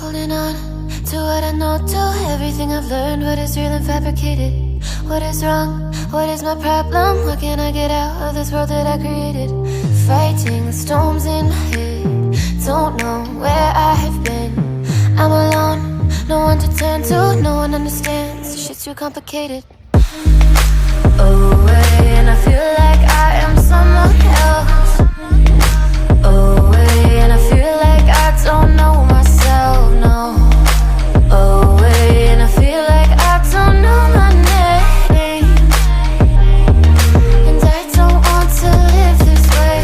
Holding on to what I know, to everything I've learned. What is real and fabricated? What is wrong? What is my problem? What can I get out of this world that I created? Fighting the storms in my head. Don't know where I have been. I'm alone, no one to turn to. No one understands, shit's too complicated. Away, and I feel like I am someone else. Away, and I feel like I don't know myself, no. Away, and I feel like I don't know my name. And I don't want to live this way.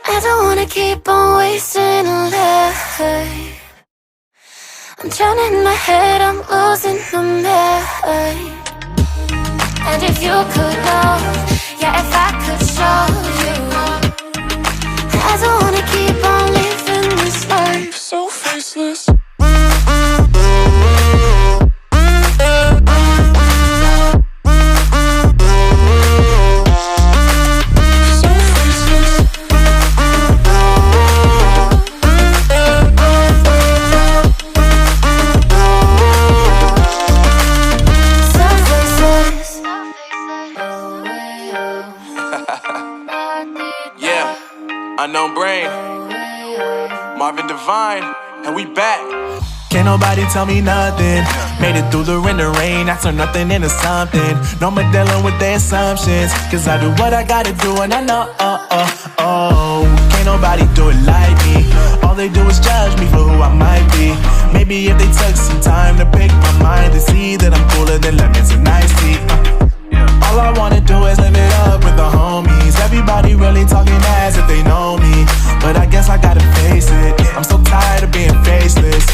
I don't wanna keep on wasting a life. I'm drowning in my head, I'm losing my mind. And if you could know, yeah, if I could show you, I don't wanna keep on living this life so faceless. Unknown Brain, Marvin Divine, and we back. Can't nobody tell me nothing. Made it through the rain and rain, I turn nothing into something. No more dealing with their assumptions, cause I do what I gotta do and I know, can't nobody do it like me. All they do is judge me for who I might be. Maybe if they took some time to pick my mind to see that I'm cooler than lemons and iced tea. All I wanna do is live it up with the homies. Everybody really talking as if they know me, but I guess I gotta face it. I'm so tired of being faceless.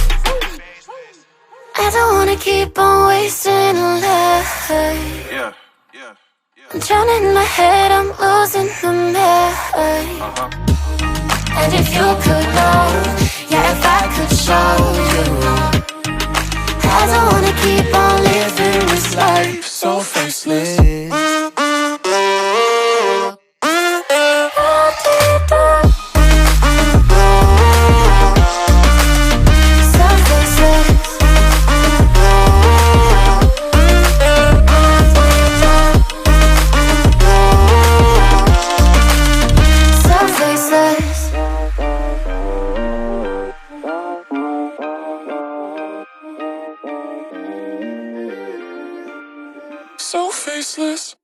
I don't wanna keep on wasting a life. I'm drowning in my head, I'm losing my mind. And if you could know, yeah, if I could show you, I don't wanna keep on living this life so faceless. So faceless.